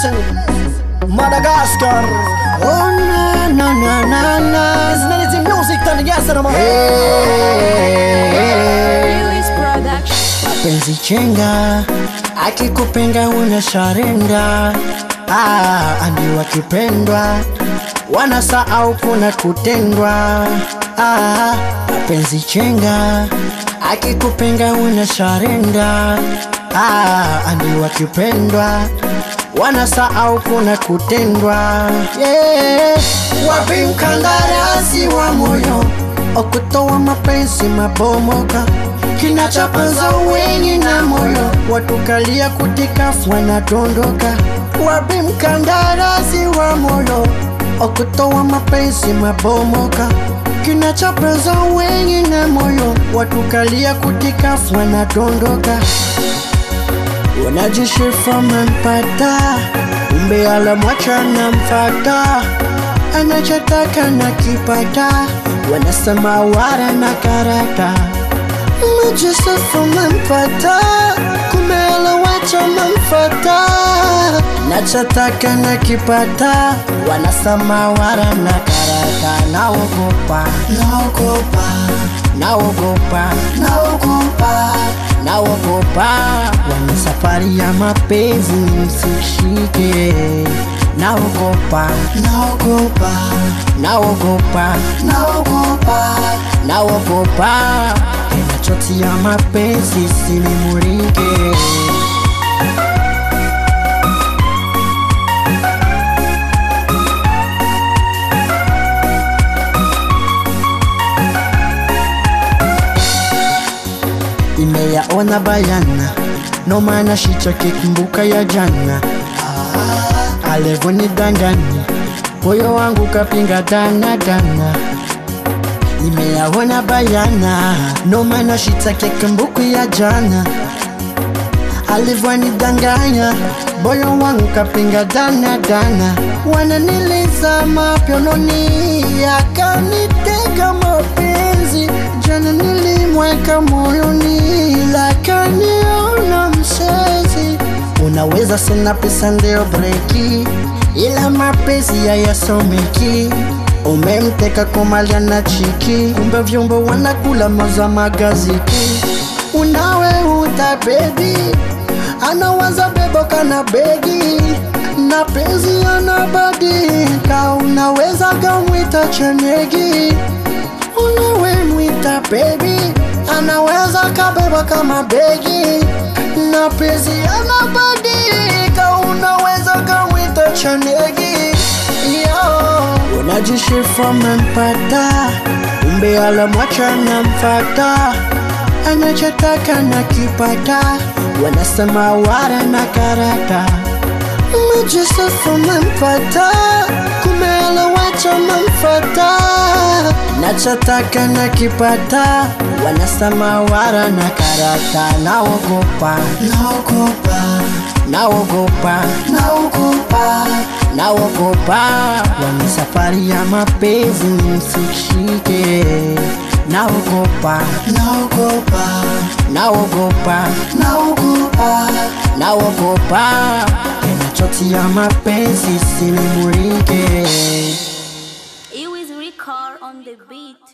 Listen, Madagascar. Oh na na na na na. It's not easy music than yesterday, man. Lewis Production. Mapenzi chenga, akikupenga unasharenda. Andi wakipendwa wanasahau kuna kutendwa. Mapenzi chenga, akikupenga unasharenda. Andi wakipendwa wanasahau kuna kutendwa. Wapi mkandarasi wa moyo okutoa mapenzi mabomoka, kinachapanza wengi na moyo watukalia kutikafu wanadondoka. Wapi mkandarasi wa moyo okutoa mapenzi mabomoka, kinachapanza wengi na moyo watukalia kutikafu wanadondoka. Wanajishifa mampata, umbe ala mwacha na mfata, anachataka na kipata, wanasema wara na karata. Majishifa mampata, kumbe ala mwacha na mfata, anachataka na kipata, wanasema wara na karata. Naogopa, naogopa, naogopa, naogopa, naogopa, wana safari ya mapenzi msishike. Naogopa, naogopa, naogopa, naogopa, naogopa, inachoti ya mapenzi sinimurike. Imeyaona bayana, no maana shichake kumbuka ya jana. Alevoni dangani, moyo wangu kapinga dana dana. Imeyaona bayana, no maana shichake kumbuka ya jana. Alevoni danganya, moyo wangu kapinga dana dana. Wananiliza mapyononi, yakanitega mapenzi. Jana nilimweka moyoni, lakaniona msezi. Unaweza sina pesa ndio breki, ila mapenzi hayasomeki. Umemteka kumalia na chiki, kumbe vyombo wanakula moza magazeti. Unawe uta baby, anawaza bebo kana begi, na penzi anabadilika. Unaweza kamwita chenegi, unawe mwita baby, anaweza kabeba kama begi, na penzi anabadilika. Unaweza kamwita chenegi. Unajishifa mampata, umbe ala mwacha na mfata, anachataka na kipata, wanasema wara na karata. Majishifa mampata, kumbe ala wacha na mfata, nachataka na kipata, wanasema wara na karata. Naogopa, naogopa, naogopa, naogopa, naogopa, wana safari ya mapenzi msishike. Naogopa, naogopa, naogopa, naogopa, naogopa, inachoti ya mapenzi sinimurike. Lewis Record on the beat.